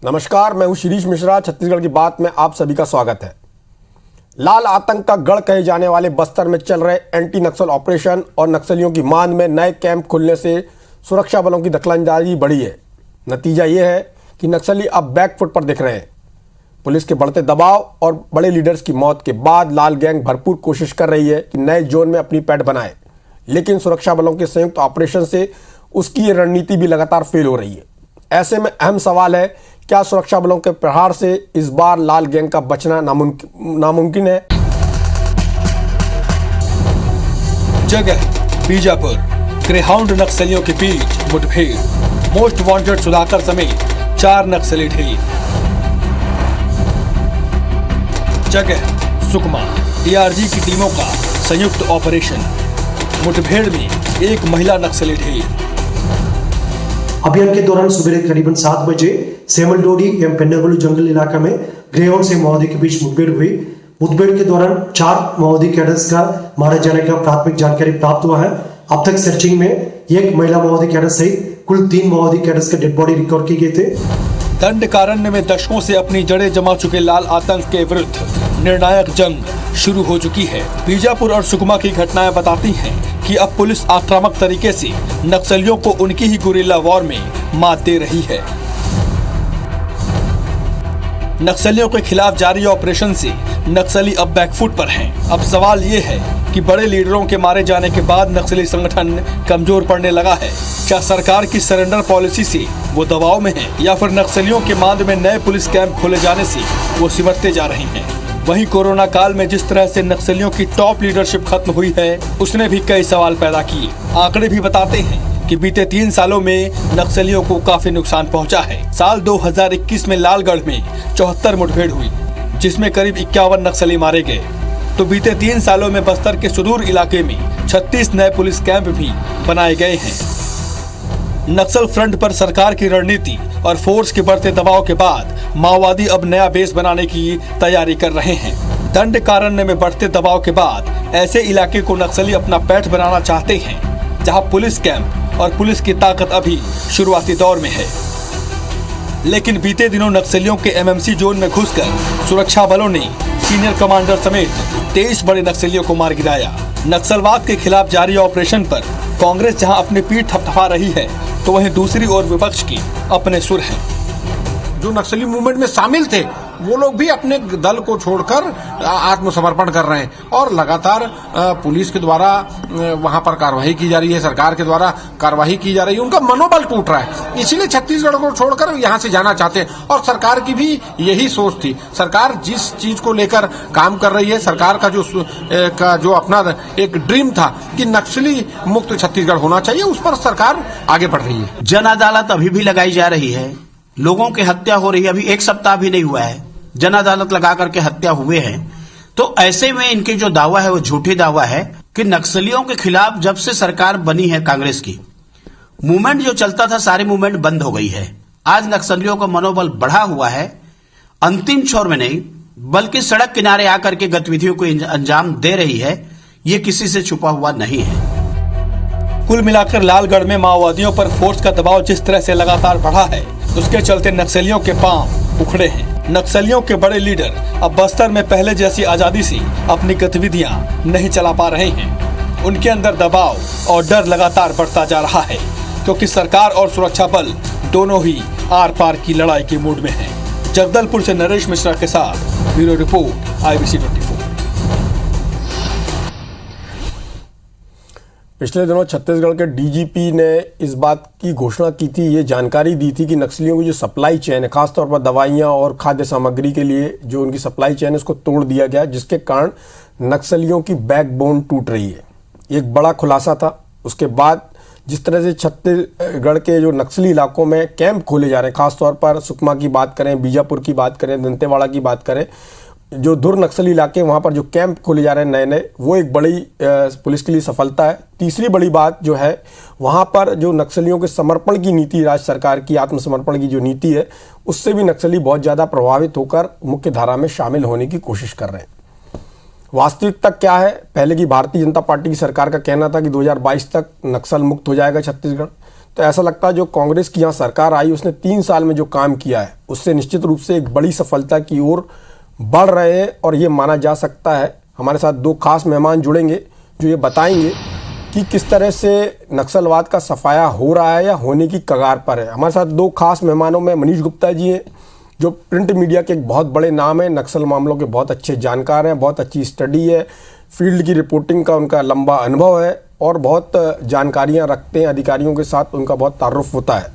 नमस्कार, मैं हूं शिरीष मिश्रा। छत्तीसगढ़ की बात में आप सभी का स्वागत है। लाल आतंक का गढ़ कहे जाने वाले बस्तर में चल रहे एंटी नक्सल ऑपरेशन और नक्सलियों की मांद में नए कैंप खुलने से सुरक्षा बलों की दखलंदाजी बढ़ी है। नतीजा ये है कि नक्सली अब बैकफुट पर दिख रहे हैं। पुलिस के बढ़ते दबाव और बड़े लीडर्स की मौत के बाद लाल गैंग भरपूर कोशिश कर रही है कि नए जोन में अपनी पैठ बनाए, लेकिन सुरक्षा बलों के संयुक्त ऑपरेशन से उसकी ये रणनीति भी लगातार फेल हो रही है। ऐसे में अहम सवाल है, क्या सुरक्षा बलों के प्रहार से इस बार लाल गैंग का बचना नामुमकिन है? जगह बीजापुर, ग्रेहाउंड नक्सलियों के बीच मुठभेड़, मोस्ट वांटेड सुधाकर समेत 4 नक्सली ढेर। जगह सुकमा, डीआरजी की टीमों का संयुक्त ऑपरेशन, मुठभेड़ में 1 महिला नक्सली ढेर। अभियान के दौरान सुबह करीबन 7 बजे सेमलडोडी एवं पेन्नागुलू जंगल इलाका में ग्रेहाउंड से माओवादी के बीच मुठभेड़ हुई। मुठभेड़ के दौरान 4 माओवादी कैडर्स का मारे जाने का प्राथमिक जानकारी प्राप्त हुआ है। अब तक सर्चिंग में 1 महिला माओवादी कैडर सहित कुल 3 माओवादी कैडर्स के डेड बॉडी रिकवर किए गए थे। दंडकारण्य में दशकों से अपनी जड़ें जमा चुके लाल आतंक के विरुद्ध निर्णायक जंग शुरू हो चुकी है। बीजापुर और सुकमा की घटनाएं बताती हैं कि अब पुलिस आक्रामक तरीके से नक्सलियों को उनकी ही गुरिल्ला वॉर में मात दे रही है। नक्सलियों के खिलाफ जारी ऑपरेशन से नक्सली अब बैकफुट पर हैं। अब सवाल ये है कि बड़े लीडरों के मारे जाने के बाद नक्सली संगठन कमजोर पड़ने लगा है। क्या सरकार की सरेंडर पॉलिसी से वो दबाव में है, या फिर नक्सलियों के मांद में नए पुलिस कैंप खोले जाने से वो सिमटते जा रहे हैं? वहीं कोरोना काल में जिस तरह से नक्सलियों की टॉप लीडरशिप खत्म हुई है, उसने भी कई सवाल पैदा किए। आंकड़े भी बताते हैं कि बीते 3 सालों में नक्सलियों को काफी नुकसान पहुंचा है। साल 2021 में लालगढ़ में 74 मुठभेड़ हुई, जिसमें करीब 51 नक्सली मारे गए। तो बीते 3 सालों में बस्तर के सुदूर इलाके में 36 नए पुलिस कैंप भी बनाए गए हैं। नक्सल फ्रंट पर सरकार की रणनीति और फोर्स के बढ़ते दबाव के बाद माओवादी अब नया बेस बनाने की तैयारी कर रहे हैं। दंडकारण्य में बढ़ते दबाव के बाद ऐसे इलाके को नक्सली अपना पैठ बनाना चाहते हैं, जहां पुलिस कैंप और पुलिस की ताकत अभी शुरुआती दौर में है। लेकिन बीते दिनों नक्सलियों के एमएमसी जोन में घुसकर सुरक्षा बलों ने सीनियर कमांडर समेत 23 बड़े नक्सलियों को मार गिराया। नक्सलवाद के खिलाफ जारी ऑपरेशन पर कांग्रेस जहां अपनी पीठ थपथपा रही है, तो वहीं दूसरी ओर विपक्ष की अपने सुर हैं। जो नक्सली मूवमेंट में शामिल थे वो लोग भी अपने दल को छोड़कर आत्मसमर्पण कर रहे हैं और लगातार पुलिस के द्वारा वहां पर कार्रवाई की जा रही है, सरकार के द्वारा कार्रवाई की जा रही है। उनका मनोबल टूट रहा है, इसीलिए छत्तीसगढ़ को छोड़कर यहां से जाना चाहते हैं। और सरकार की भी यही सोच थी। सरकार जिस चीज को लेकर काम कर रही है, सरकार का जो अपना एक ड्रीम था कि नक्सली मुक्त छत्तीसगढ़ होना चाहिए, उस पर सरकार आगे बढ़ रही है। जन अदालत अभी भी लगाई जा रही है, लोगों की हत्या हो रही है। अभी 1 सप्ताह भी नहीं हुआ है, जन अदालत लगा करके हत्या हुए हैं। तो ऐसे में इनके जो दावा है वो झूठी दावा है कि नक्सलियों के खिलाफ जब से सरकार बनी है कांग्रेस की, मूवमेंट जो चलता था सारी मूवमेंट बंद हो गई है। आज नक्सलियों का मनोबल बढ़ा हुआ है, अंतिम छोर में नहीं बल्कि सड़क किनारे आकर के गतिविधियों को अंजाम दे रही है। ये किसी से छुपा हुआ नहीं है। कुल मिलाकर लालगढ़ में माओवादियों पर फोर्स का दबाव जिस तरह से लगातार बढ़ा है, उसके चलते नक्सलियों के पांव उखड़े हैं। नक्सलियों के बड़े लीडर अब बस्तर में पहले जैसी आजादी से अपनी गतिविधियां नहीं चला पा रहे हैं। उनके अंदर दबाव और डर लगातार बढ़ता जा रहा है, क्योंकि सरकार और सुरक्षा बल दोनों ही आर पार की लड़ाई के मूड में हैं। जगदलपुर से नरेश मिश्रा के साथ ब्यूरो रिपोर्ट IBC 24। पिछले दिनों छत्तीसगढ़ के डीजीपी ने इस बात की घोषणा की थी, ये जानकारी दी थी कि नक्सलियों की जो सप्लाई चेन है, खासतौर पर दवाइयाँ और खाद्य सामग्री के लिए जो उनकी सप्लाई चेन है, उसको तोड़ दिया गया, जिसके कारण नक्सलियों की बैकबोन टूट रही है। एक बड़ा खुलासा था। उसके बाद जिस तरह से छत्तीसगढ़ के जो नक्सली इलाकों में कैंप खोले जा रहे हैं, खासतौर पर सुकमा की बात करें, बीजापुर की बात करें, दंतेवाड़ा की बात करें, जो दूर नक्सली इलाके वहाँ पर जो कैंप खोले जा रहे हैं नए नए, वो एक बड़ी पुलिस के लिए सफलता है। तीसरी बड़ी बात जो है, वहाँ पर जो नक्सलियों के समर्पण की नीति, राज्य सरकार की आत्मसमर्पण की जो नीति है, उससे भी नक्सली बहुत ज़्यादा प्रभावित होकर मुख्य धारा में शामिल होने की कोशिश कर रहे हैं। वास्तविकता क्या है? पहले की भारतीय जनता पार्टी की सरकार का कहना था कि 2022 तक नक्सल मुक्त हो जाएगा छत्तीसगढ़। तो ऐसा लगता है जो कांग्रेस की यहाँ सरकार आई उसने 3 साल में जो काम किया है उससे निश्चित रूप से एक बड़ी सफलता की ओर बढ़ रहे हैं। और ये माना जा सकता है, हमारे साथ 2 खास मेहमान जुड़ेंगे जो ये बताएंगे कि किस तरह से नक्सलवाद का सफाया हो रहा है या होने की कगार पर है। हमारे साथ 2 खास मेहमानों में मनीष गुप्ता जी हैं जो प्रिंट मीडिया के एक बहुत बड़े नाम हैं, नक्सल मामलों के बहुत अच्छे जानकार हैं, बहुत अच्छी स्टडी है, फील्ड की रिपोर्टिंग का उनका लंबा अनुभव है और बहुत जानकारियां रखते हैं, अधिकारियों के साथ उनका बहुत तारुफ होता है।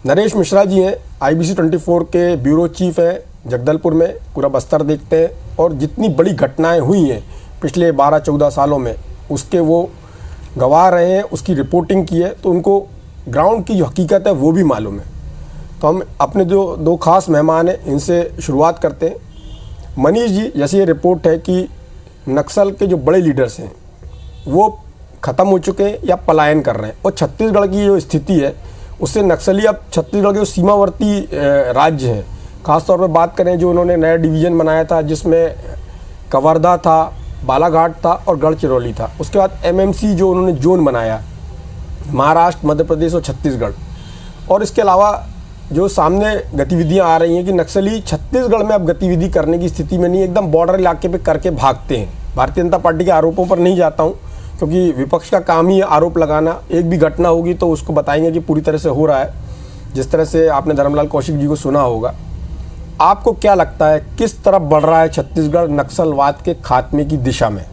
नरेश मिश्रा जी हैं, IBC 24 के ब्यूरो चीफ हैं, जगदलपुर में पूरा बस्तर देखते हैं और जितनी बड़ी घटनाएं हुई हैं पिछले 12-14 सालों में उसके वो गवाह रहे हैं, उसकी रिपोर्टिंग की है, तो उनको ग्राउंड की जो हकीकत है वो भी मालूम है। तो हम अपने जो 2 खास मेहमान हैं इनसे शुरुआत करते हैं। मनीष जी, जैसे ये रिपोर्ट है कि नक्सल के जो बड़े लीडर्स हैं वो ख़त्म हो चुके हैं या पलायन कर रहे हैं और छत्तीसगढ़ की जो स्थिति है उससे नक्सली अब छत्तीसगढ़ के जो सीमावर्ती राज्य हैं, खासतौर पर बात करें जो उन्होंने नया डिवीज़न बनाया था जिसमें कवर्धा था, बालाघाट था और गढ़चिरौली था, उसके बाद MMC जो उन्होंने जोन बनाया, महाराष्ट्र, मध्य प्रदेश और छत्तीसगढ़, और इसके अलावा जो सामने गतिविधियां आ रही हैं कि नक्सली छत्तीसगढ़ में अब गतिविधि करने की स्थिति में नहीं, एकदम बॉर्डर इलाके पे करके भागते हैं। भारतीय जनता पार्टी के आरोपों पर नहीं जाता हूं क्योंकि विपक्ष का काम ही आरोप लगाना, एक भी घटना होगी तो उसको बताएंगे कि पूरी तरह से हो रहा है, जिस तरह से आपने धर्मलाल कौशिक जी को सुना होगा। आपको क्या लगता है किस तरफ बढ़ रहा है छत्तीसगढ़ नक्सलवाद के खात्मे की दिशा में?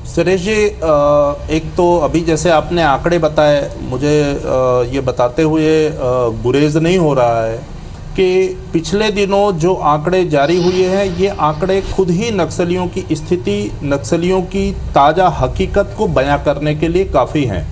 सुरेश जी, एक तो अभी जैसे आपने आंकड़े बताए, मुझे ये बताते हुए गुरेज नहीं हो रहा है कि पिछले दिनों जो आंकड़े जारी हुए हैं ये आंकड़े खुद ही नक्सलियों की स्थिति, नक्सलियों की ताज़ा हकीकत को बयां करने के लिए काफ़ी हैं।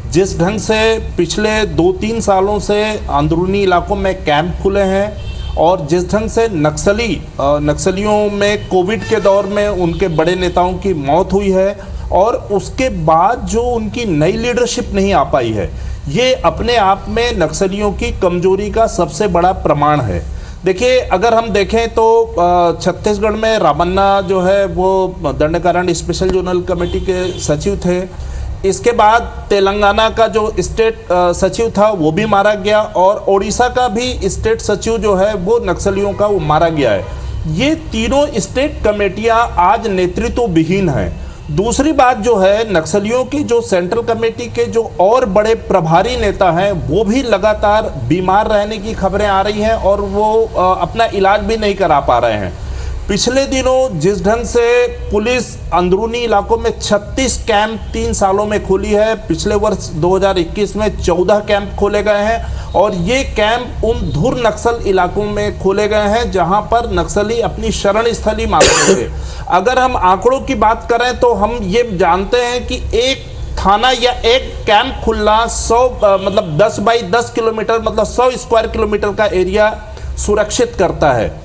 जिस ढंग से पिछले 2-3 सालों से अंदरूनी इलाकों में कैंप खुले हैं और जिस ढंग से नक्सलियों में कोविड के दौर में उनके बड़े नेताओं की मौत हुई है और उसके बाद जो उनकी नई लीडरशिप नहीं आ पाई है, ये अपने आप में नक्सलियों की कमजोरी का सबसे बड़ा प्रमाण है। देखिए, अगर हम देखें तो छत्तीसगढ़ में रामन्ना जो है वो दंडकारण स्पेशल जोनल कमेटी के सचिव थे। इसके बाद तेलंगाना का जो स्टेट सचिव था वो भी मारा गया और ओडिशा का भी स्टेट सचिव जो है वो नक्सलियों का वो मारा गया है। ये तीनों स्टेट कमेटियां आज नेतृत्व विहीन हैं। दूसरी बात जो है, नक्सलियों की जो सेंट्रल कमेटी के जो और बड़े प्रभारी नेता हैं वो भी लगातार बीमार रहने की खबरें आ रही हैं और वो अपना इलाज भी नहीं करा पा रहे हैं। पिछले दिनों जिस ढंग से पुलिस अंदरूनी इलाकों में 36 कैंप 3 सालों में खोली है, पिछले वर्ष 2021 में 14 कैंप खोले गए हैं और ये कैंप उन धुर नक्सल इलाकों में खोले गए हैं जहां पर नक्सली अपनी शरण स्थली मानते थे। अगर हम आंकड़ों की बात करें तो हम ये जानते हैं कि एक थाना या एक कैंप खुलना 10 बाई 10 किलोमीटर मतलब 100 स्क्वायर किलोमीटर का एरिया सुरक्षित करता है।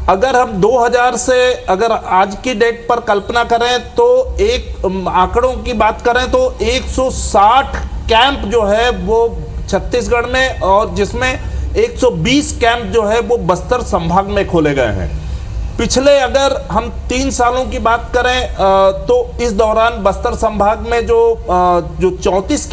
अगर हम 2000 से अगर आज की डेट पर कल्पना करें तो एक आंकड़ों की बात करें तो 160 कैंप जो है वो छत्तीसगढ़ में और जिसमें 120 कैंप जो है वो बस्तर संभाग में खोले गए हैं। पिछले अगर हम 3 सालों की बात करें तो इस दौरान बस्तर संभाग में जो 36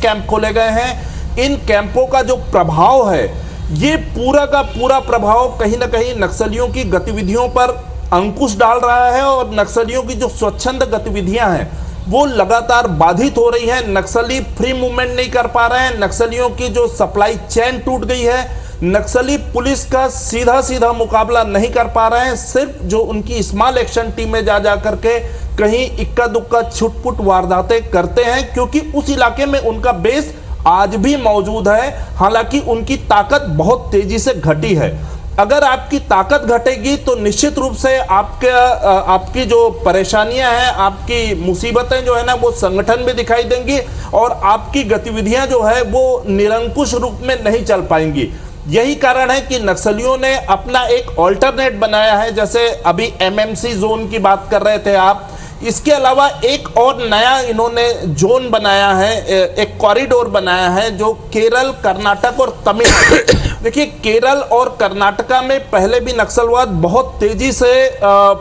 कैंप खोले गए हैं, इन कैंपों का जो प्रभाव है ये पूरा का पूरा प्रभाव कहीं ना कहीं नक्सलियों की गतिविधियों पर अंकुश डाल रहा है और नक्सलियों की जो स्वच्छंद गतिविधियां हैं वो लगातार बाधित हो रही हैं। नक्सली फ्री मूवमेंट नहीं कर पा रहे हैं, नक्सलियों की जो सप्लाई चेन टूट गई है, नक्सली पुलिस का सीधा मुकाबला नहीं कर पा रहे हैं। सिर्फ जो उनकी स्मॉल एक्शन टीम में जा करके कहीं इक्का दुक्का छुटपुट वारदातें करते हैं क्योंकि उस इलाके में उनका बेस आज भी मौजूद है। हालांकि उनकी ताकत बहुत तेजी से घटी है। अगर आपकी ताकत घटेगी तो निश्चित रूप से आपकी जो परेशानियां हैं, आपकी मुसीबतें जो है ना वो संगठन में दिखाई देंगी और आपकी गतिविधियां जो है वो निरंकुश रूप में नहीं चल पाएंगी। यही कारण है कि नक्सलियों ने अपना एक ऑल्टरनेट बनाया है। जैसे अभी MMC जोन की बात कर रहे थे आप, इसके अलावा एक और नया इन्होंने जोन बनाया है, एक कॉरिडोर बनाया है जो केरल, कर्नाटक और तमिलनाडु। देखिए, केरल और कर्नाटका में पहले भी नक्सलवाद बहुत तेजी से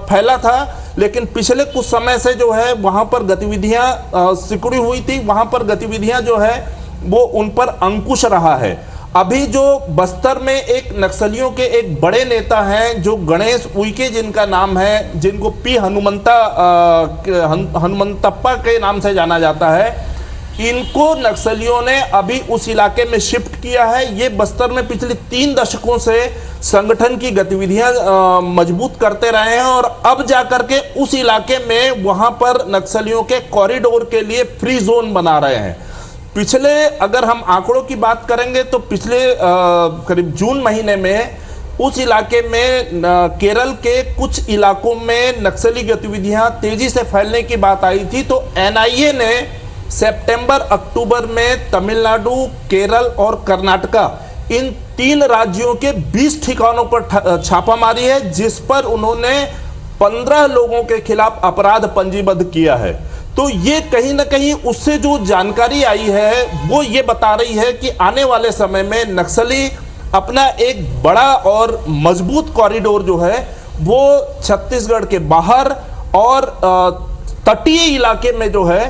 फैला था लेकिन पिछले कुछ समय से जो है वहां पर गतिविधियां सिकुड़ी हुई थी, वहां पर गतिविधियां जो है वो उन पर अंकुश रहा है। अभी जो बस्तर में एक नक्सलियों के एक बड़े नेता हैं जो गणेश उइके जिनका नाम है, जिनको पी हनुमंतप्पा के नाम से जाना जाता है, इनको नक्सलियों ने अभी उस इलाके में शिफ्ट किया है। ये बस्तर में पिछले 3 दशकों से संगठन की गतिविधियां मजबूत करते रहे हैं और अब जाकर के उस इलाके में वहां पर नक्सलियों के कॉरिडोर के लिए फ्री जोन बना रहे हैं। पिछले अगर हम आंकड़ों की बात करेंगे तो पिछले करीब जून महीने में उस इलाके में केरल के कुछ इलाकों में नक्सली गतिविधियां तेजी से फैलने की बात आई थी, तो एनआईए ने सितंबर अक्टूबर में तमिलनाडु, केरल और कर्नाटका इन 3 राज्यों के 20 ठिकानों पर छापा मारी है, जिस पर उन्होंने 15 लोगों के खिलाफ अपराध पंजीबद्ध किया है। तो ये कहीं ना कहीं उससे जो जानकारी आई है वो ये बता रही है कि आने वाले समय में नक्सली अपना एक बड़ा और मजबूत कॉरिडोर जो है वो छत्तीसगढ़ के बाहर और तटीय इलाके में जो है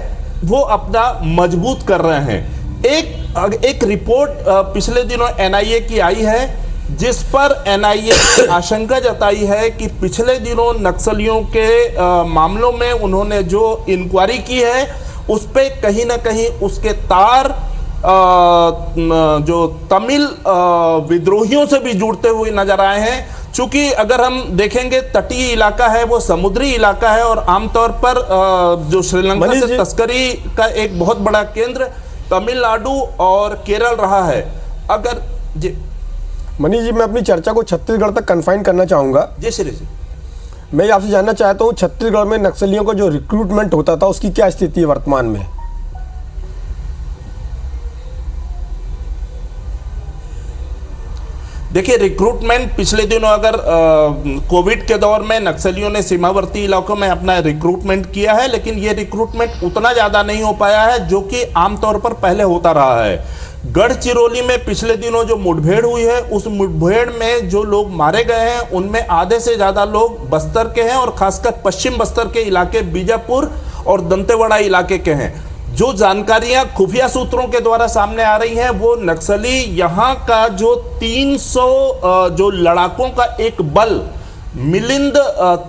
वो अपना मजबूत कर रहे हैं। एक रिपोर्ट पिछले दिनों एनआईए की आई है, जिस पर एनआईए ने आशंका जताई है कि पिछले दिनों नक्सलियों के मामलों में उन्होंने जो इंक्वायरी की है उस पे कहीं ना कहीं उसके तार जो तमिल विद्रोहियों से भी जुड़ते हुए नजर आए हैं। चूंकि अगर हम देखेंगे तटीय इलाका है, वो समुद्री इलाका है और आमतौर पर जो श्रीलंका से तस्करी का एक बहुत बड़ा केंद्र तमिलनाडु और केरल रहा है। अगर जी मनीष जी, मैं अपनी चर्चा को छत्तीसगढ़ तक कन्फाइन करना चाहूंगा। जी श्री जी, मैं आपसे जानना चाहता हूं छत्तीसगढ़ में नक्सलियों का जो रिक्रूटमेंट होता था उसकी क्या स्थिति है वर्तमान में? देखिए, रिक्रूटमेंट पिछले दिनों अगर कोविड के दौर में नक्सलियों ने सीमावर्ती इलाकों में अपना रिक्रूटमेंट किया है, लेकिन ये रिक्रूटमेंट उतना ज़्यादा नहीं हो पाया है जो कि आमतौर पर पहले होता रहा है। गढ़चिरौली में पिछले दिनों जो मुठभेड़ हुई है, उस मुठभेड़ में जो लोग मारे गए हैं उनमें आधे से ज़्यादा लोग बस्तर के हैं और खासकर पश्चिम बस्तर के इलाके बीजापुर और दंतेवाड़ा इलाके के हैं। जो जानकारियां खुफिया सूत्रों के द्वारा सामने आ रही हैं वो नक्सली यहाँ का जो 300 जो लड़ाकों का एक बल मिलिंद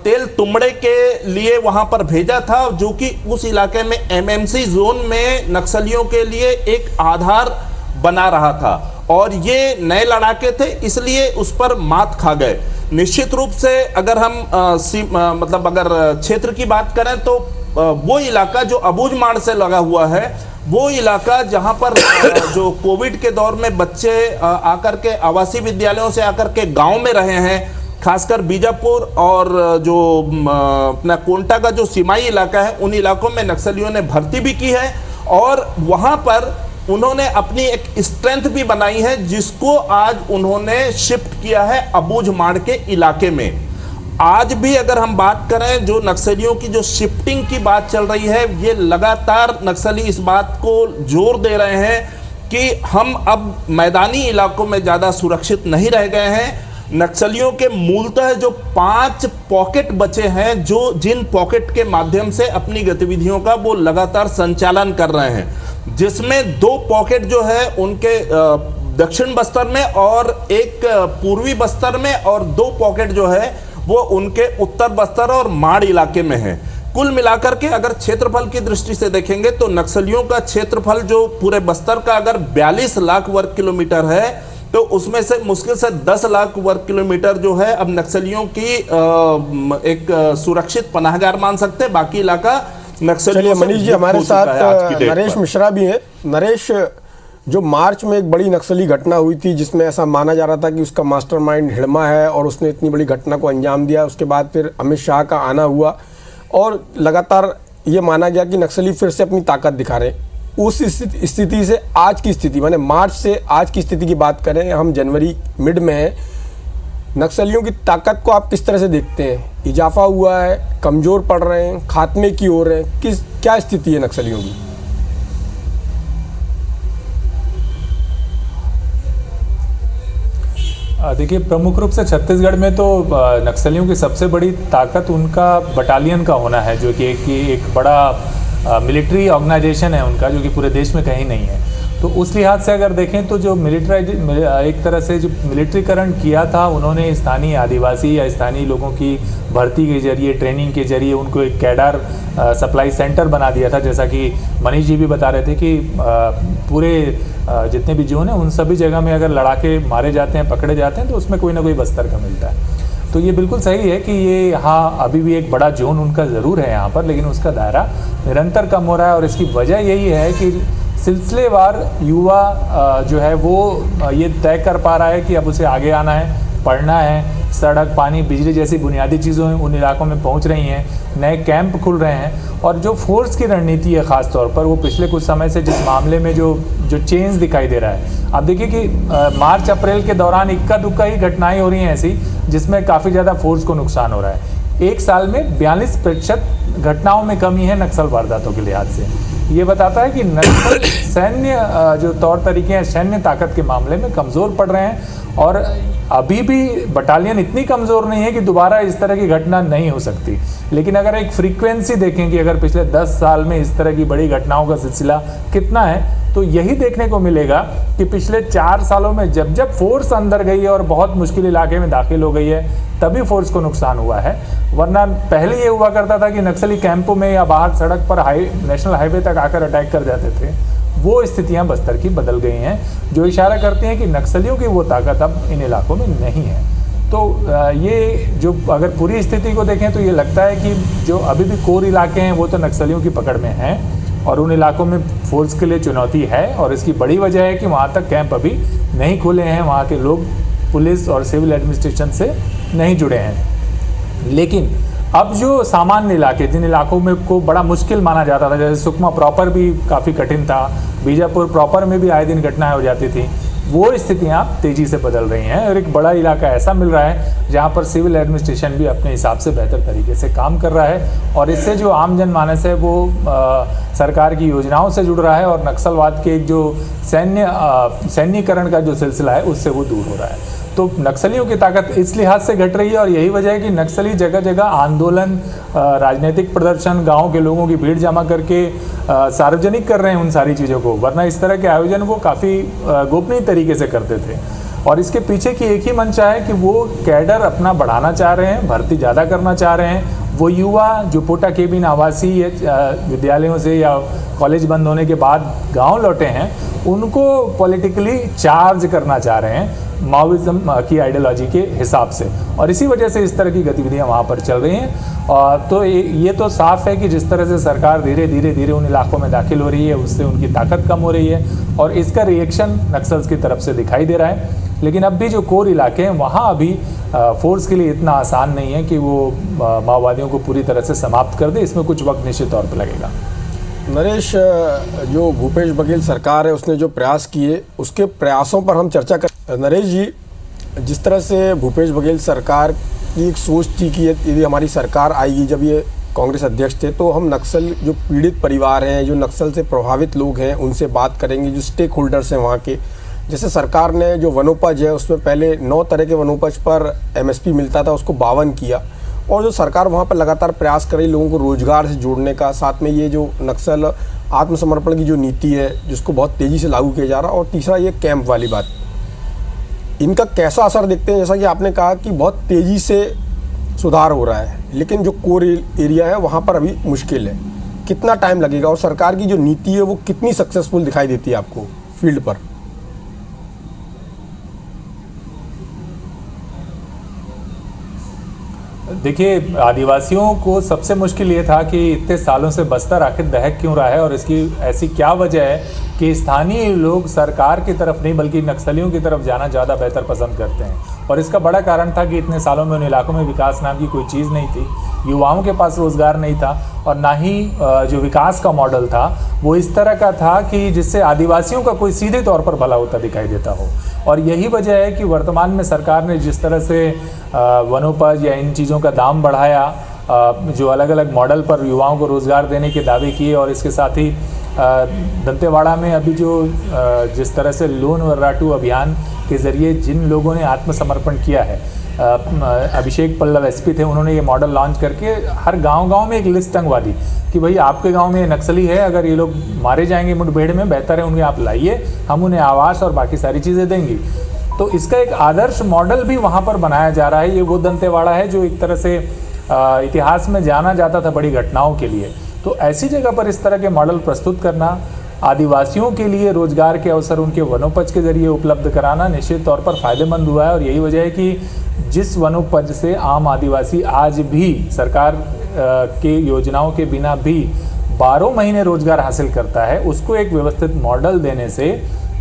तेल तुमड़े के लिए वहां पर भेजा था, जो कि उस इलाके में एमएमसी जोन में नक्सलियों के लिए एक आधार बना रहा था और ये नए लड़ाके थे, इसलिए उस पर मात खा गए। निश्चित रूप से अगर हम मतलब अगर क्षेत्र की बात करें तो वो इलाका जो अबूझमाड़ से लगा हुआ है, वो इलाका जहां पर जो कोविड के दौर में बच्चे आकर के आवासीय विद्यालयों से आकर के गांव में रहे हैं, खासकर बीजापुर और जो अपना कोंटा का जो सीमाई इलाका है, उन इलाकों में नक्सलियों ने भर्ती भी की है और वहां पर उन्होंने अपनी एक स्ट्रेंथ भी बनाई है, जिसको आज उन्होंने शिफ्ट किया है अबूझमाड़ के इलाके में। आज भी अगर हम बात करें, जो नक्सलियों की जो शिफ्टिंग की बात चल रही है, ये लगातार नक्सली इस बात को जोर दे रहे हैं कि हम अब मैदानी इलाकों में ज़्यादा सुरक्षित नहीं रह गए हैं। नक्सलियों के मूलतः जो 5 पॉकेट बचे हैं, जो जिन पॉकेट के माध्यम से अपनी गतिविधियों का वो लगातार संचालन कर रहे हैं, जिसमें 2 पॉकेट जो है उनके दक्षिण बस्तर में और एक पूर्वी बस्तर में और 2 पॉकेट जो है वो उनके उत्तर बस्तर और माड़ इलाके में है। कुल मिलाकर के अगर क्षेत्रफल की दृष्टि से देखेंगे तो नक्सलियों का क्षेत्रफल जो पूरे बस्तर का अगर 42 लाख वर्ग किलोमीटर है, तो उसमें से मुश्किल से 10 लाख वर्ग किलोमीटर जो है अब नक्सलियों की एक सुरक्षित पनाहगार मान सकते हैं। बाकी इलाका नक्सलियों। मनीष जी, हमारे साथ नरेश मिश्रा भी है। नरेश, जो मार्च में एक बड़ी नक्सली घटना हुई थी जिसमें ऐसा माना जा रहा था कि उसका मास्टरमाइंड हिड़मा है और उसने इतनी बड़ी घटना को अंजाम दिया, उसके बाद फिर अमित शाह का आना हुआ और लगातार ये माना गया कि नक्सली फिर से अपनी ताकत दिखा रहे हैं। उस स्थिति से आज की स्थिति, माने मार्च से आज की स्थिति की बात करें, हम जनवरी मिड में हैं, नक्सलियों की ताकत को आप किस तरह से देखते हैं? इजाफा हुआ है, कमज़ोर पड़ रहे हैं, खात्मे की ओर है, क्या स्थिति है नक्सलियों की? देखिए, प्रमुख रूप से छत्तीसगढ़ में तो नक्सलियों की सबसे बड़ी ताकत उनका बटालियन का होना है, जो कि एक बड़ा मिलिट्री ऑर्गेनाइजेशन है उनका, जो कि पूरे देश में कहीं नहीं है। तो उस लिहाज से अगर देखें तो जो एक तरह से जो मिलिट्रीकरण किया था उन्होंने, स्थानीय आदिवासी या स्थानीय लोगों की भर्ती के जरिए, ट्रेनिंग के जरिए उनको एक कैडर सप्लाई सेंटर बना दिया था। जैसा कि मनीष जी भी बता रहे थे कि पूरे जितने भी जोन हैं उन सभी जगह में अगर लड़ाके मारे जाते हैं, पकड़े जाते हैं, तो उसमें कोई ना कोई बस्तर का मिलता है। तो ये बिल्कुल सही है कि ये यहाँ अभी भी एक बड़ा जोन उनका ज़रूर है यहाँ पर, लेकिन उसका दायरा निरंतर कम हो रहा है। और इसकी वजह यही है कि सिलसिलेवार युवा जो है वो ये तय कर पा रहा है कि अब उसे आगे आना है, पढ़ना है, सड़क, पानी, बिजली जैसी बुनियादी चीज़ों उन इलाकों में पहुंच रही हैं, नए कैंप खुल रहे हैं। और जो फोर्स की रणनीति है ख़ास तौर पर, वो पिछले कुछ समय से जिस मामले में जो चेंज दिखाई दे रहा है, आप देखिए कि मार्च अप्रैल के दौरान इक्का दुक्का ही घटनाएं हो रही हैं ऐसी, जिसमें काफ़ी ज़्यादा फोर्स को नुकसान हो रहा है। एक साल में 42% घटनाओं में कमी है नक्सल वारदातों के लिहाज से। ये बताता है कि नक्सल सैन्य जो तौर तरीके हैं, सैन्य ताकत के मामले में कमज़ोर पड़ रहे हैं। और अभी भी बटालियन इतनी कमज़ोर नहीं है कि दोबारा इस तरह की घटना नहीं हो सकती। लेकिन अगर एक फ्रीक्वेंसी देखें कि अगर पिछले 10 साल में इस तरह की बड़ी घटनाओं का सिलसिला कितना है, तो यही देखने को मिलेगा कि पिछले 4 सालों में जब जब फोर्स अंदर गई है और बहुत मुश्किल इलाके में दाखिल हो गई है, तभी फोर्स को नुकसान हुआ है। वरना पहले ये हुआ करता था कि नक्सली कैंपों में या बाहर सड़क पर नेशनल हाईवे तक आकर अटैक कर जाते थे। वो स्थितियां बस्तर की बदल गई हैं, जो इशारा करती हैं कि नक्सलियों की वो ताकत अब इन इलाकों में नहीं है। तो ये जो अगर पूरी स्थिति को देखें तो ये लगता है कि जो अभी भी कोर इलाके हैं वो तो नक्सलियों की पकड़ में हैं, और उन इलाकों में फोर्स के लिए चुनौती है। और इसकी बड़ी वजह है कि वहाँ तक कैंप अभी नहीं खुले हैं, वहाँ के लोग पुलिस और सिविल एडमिनिस्ट्रेशन से नहीं जुड़े हैं। लेकिन अब जो सामान्य इलाके, जिन इलाकों में को बड़ा मुश्किल माना जाता था, जैसे सुकमा प्रॉपर भी काफ़ी कठिन था, बीजापुर प्रॉपर में भी आए दिन घटनाएं हो जाती थी, वो स्थितियां तेज़ी से बदल रही हैं। और एक बड़ा इलाका ऐसा मिल रहा है जहां पर सिविल एडमिनिस्ट्रेशन भी अपने हिसाब से बेहतर तरीके से काम कर रहा है, और इससे जो आम जनमानस है वो सरकार की योजनाओं से जुड़ रहा है, और नक्सलवाद के जो सैन्यीकरण का जो सिलसिला है उससे वो दूर हो रहा है। तो नक्सलियों की ताकत इस लिहाज से घट रही है, और यही वजह है कि नक्सली जगह जगह आंदोलन, राजनीतिक प्रदर्शन, गांव के लोगों की भीड़ जमा करके सार्वजनिक कर रहे हैं उन सारी चीज़ों को। वरना इस तरह के आयोजन वो काफ़ी गोपनीय तरीके से करते थे। और इसके पीछे की एक ही मंशा है कि वो कैडर अपना बढ़ाना चाह रहे हैं, भर्ती ज़्यादा करना चाह रहे हैं। वो युवा जो पोटा केबिन आवासीय विद्यालयों से या कॉलेज बंद होने के बाद गांव लौटे हैं, उनको पॉलिटिकली चार्ज करना चाह रहे हैं माओइज्म की आइडियोलॉजी के हिसाब से, और इसी वजह से इस तरह की गतिविधियां वहाँ पर चल रही हैं। तो ये तो साफ है कि जिस तरह से सरकार धीरे धीरे उन इलाकों में दाखिल हो रही है, उससे उनकी ताकत कम हो रही है, और इसका रिएक्शन नक्सल्स की तरफ से दिखाई दे रहा है। लेकिन अब भी जो कोर इलाके हैं वहाँ अभी फोर्स के लिए इतना आसान नहीं है कि वो माओवादियों को पूरी तरह से समाप्त कर दे। इसमें कुछ वक्त निश्चित तौर पर लगेगा। नरेश, जो भूपेश बघेल सरकार है उसने जो प्रयास किए, उसके प्रयासों पर हम चर्चा कर। नरेश जी, जिस तरह से भूपेश बघेल सरकार की एक सोच थी कि यदि हमारी सरकार आएगी, जब ये कांग्रेस अध्यक्ष थे, तो हम नक्सल जो पीड़ित परिवार हैं, जो नक्सल से प्रभावित लोग हैं, उनसे बात करेंगे, जो स्टेक होल्डर्स हैं वहाँ के। जैसे सरकार ने जो वनोपज है उसमें पहले 9 तरह के वनोपज पर MSP मिलता था, उसको 52 किया। और जो सरकार वहाँ पर लगातार प्रयास कर रही लोगों को रोजगार से जोड़ने का, साथ में ये जो नक्सल आत्मसमर्पण की जो नीति है जिसको बहुत तेज़ी से लागू किया जा रहा है, और तीसरा ये कैंप वाली बात, इनका कैसा असर देखते हैं? जैसा कि आपने कहा कि बहुत तेज़ी से सुधार हो रहा है, लेकिन जो कोर एरिया है वहाँ पर अभी मुश्किल है। कितना टाइम लगेगा, और सरकार की जो नीति है वो कितनी सक्सेसफुल दिखाई देती है आपको फील्ड पर? देखिए, आदिवासियों को सबसे मुश्किल ये था कि इतने सालों से बस्तर आखिर दहक क्यों रहा है, और इसकी ऐसी क्या वजह है कि स्थानीय लोग सरकार की तरफ नहीं बल्कि नक्सलियों की तरफ जाना ज़्यादा बेहतर पसंद करते हैं। और इसका बड़ा कारण था कि इतने सालों में उन इलाकों में विकास नाम की कोई चीज़ नहीं थी, युवाओं के पास रोज़गार नहीं था, और ना ही जो विकास का मॉडल था वो इस तरह का था कि जिससे आदिवासियों का कोई सीधे तौर पर भला होता दिखाई देता हो। और यही वजह है कि वर्तमान में सरकार ने जिस तरह से वनोपज या इन चीज़ों का दाम बढ़ाया, जो अलग अलग मॉडल पर युवाओं को रोज़गार देने के दावे किए, और इसके साथ ही दंतेवाड़ा में अभी जो जिस तरह से लोन वर्राटू अभियान के ज़रिए जिन लोगों ने आत्मसमर्पण किया है, अभिषेक पल्लव एसपी थे, उन्होंने ये मॉडल लॉन्च करके हर गांव-गांव में एक लिस्ट टंगवा दी कि भाई आपके गांव में ये नक्सली है, अगर ये लोग मारे जाएंगे मुठभेड़ में, बेहतर है उन्हें आप लाइए, हम उन्हें आवास और बाकी सारी चीज़ें देंगी। तो इसका एक आदर्श मॉडल भी वहाँ पर बनाया जा रहा है। ये वो दंतेवाड़ा है जो एक तरह से इतिहास में जाना जाता था बड़ी घटनाओं के लिए। तो ऐसी जगह पर इस तरह के मॉडल प्रस्तुत करना, आदिवासियों के लिए रोजगार के अवसर उनके वनोपज के जरिए उपलब्ध कराना निश्चित तौर पर फायदेमंद हुआ है। और यही वजह है कि जिस वनोपज से आम आदिवासी आज भी सरकार के योजनाओं के बिना भी 12 महीने रोजगार हासिल करता है, उसको एक व्यवस्थित मॉडल देने से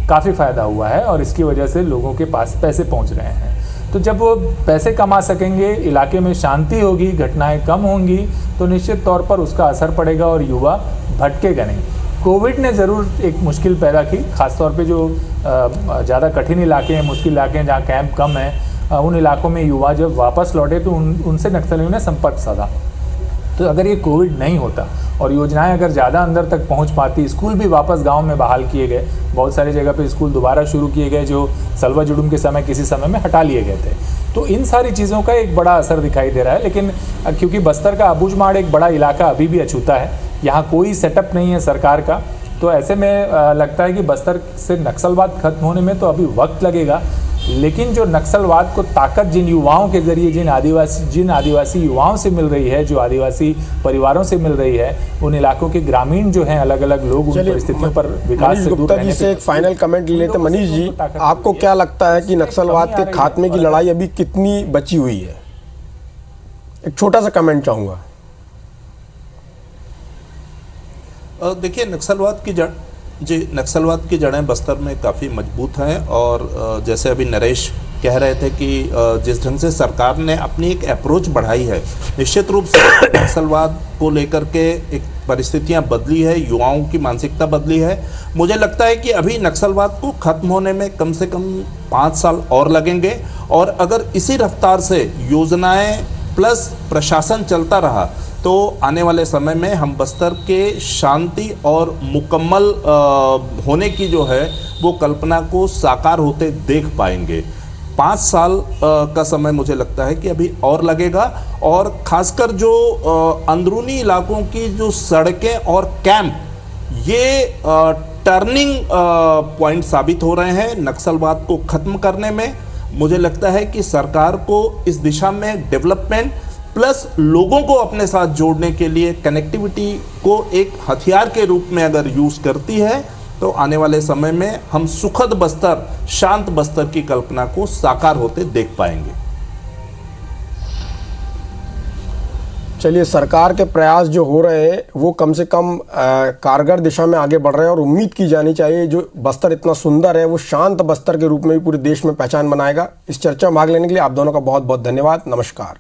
काफ़ी फायदा हुआ है और इसकी वजह से लोगों के पास पैसे पहुंच रहे हैं। तो जब वो पैसे कमा सकेंगे, इलाके में शांति होगी, घटनाएं कम होंगी, तो निश्चित तौर पर उसका असर पड़ेगा और युवा भटकेगा नहीं। कोविड ने ज़रूर एक मुश्किल पैदा की, खासतौर पे जो ज़्यादा कठिन इलाके हैं, मुश्किल इलाके हैं, जहाँ कैंप कम है, उन इलाकों में युवा जब वापस लौटे तो उनसे नक्सलियों ने संपर्क साधा। तो अगर ये कोविड नहीं होता और योजनाएं अगर ज़्यादा अंदर तक पहुंच पाती, स्कूल भी वापस गांव में बहाल किए गए, बहुत सारी जगह पे स्कूल दोबारा शुरू किए गए जो सलवा जुडुम के समय किसी समय में हटा लिए गए थे। तो इन सारी चीज़ों का एक बड़ा असर दिखाई दे रहा है। लेकिन क्योंकि बस्तर का अबूझमाड़ एक बड़ा इलाका अभी भी अछूता है, यहाँ कोई सेटअप नहीं है सरकार का, तो ऐसे में लगता है कि बस्तर से नक्सलवाद खत्म होने में तो अभी वक्त लगेगा। लेकिन जो नक्सलवाद को ताकत जिन युवाओं के जरिए, जिन आदिवासी युवाओं से मिल रही है, जो आदिवासी परिवारों से मिल रही है, उन इलाकों के ग्रामीण जो हैं, अलग अलग लोग उन परिस्थितियों पर विकास से दूर रहने से एक फाइनल कमेंट ले लेते। मनीष जी, आपको क्या लगता है कि नक्सलवाद के खात्मे की लड़ाई अभी कितनी बची हुई है? एक छोटा सा कमेंट चाहूंगा। देखिए, नक्सलवाद की जड़ें बस्तर में काफ़ी मजबूत हैं और जैसे अभी नरेश कह रहे थे कि जिस ढंग से सरकार ने अपनी एक अप्रोच बढ़ाई है, निश्चित रूप से नक्सलवाद को लेकर के एक परिस्थितियां बदली है, युवाओं की मानसिकता बदली है। मुझे लगता है कि अभी नक्सलवाद को खत्म होने में कम से कम 5 साल और लगेंगे और अगर इसी रफ्तार से योजनाएं प्लस प्रशासन चलता रहा तो आने वाले समय में हम बस्तर के शांति और मुकम्मल होने की जो है वो कल्पना को साकार होते देख पाएंगे। 5 साल का समय मुझे लगता है कि अभी और लगेगा और खासकर जो अंदरूनी इलाकों की जो सड़कें और कैंप, ये टर्निंग पॉइंट साबित हो रहे हैं नक्सलवाद को खत्म करने में। मुझे लगता है कि सरकार को इस दिशा में डेवलपमेंट प्लस लोगों को अपने साथ जोड़ने के लिए कनेक्टिविटी को एक हथियार के रूप में अगर यूज करती है तो आने वाले समय में हम सुखद बस्तर, शांत बस्तर की कल्पना को साकार होते देख पाएंगे। चलिए, सरकार के प्रयास जो हो रहे हैं वो कम से कम कारगर दिशा में आगे बढ़ रहे हैं और उम्मीद की जानी चाहिए जो बस्तर इतना सुंदर है वो शांत बस्तर के रूप में भी पूरे देश में पहचान बनाएगा। इस चर्चा में भाग लेने के लिए आप दोनों का बहुत बहुत धन्यवाद। नमस्कार।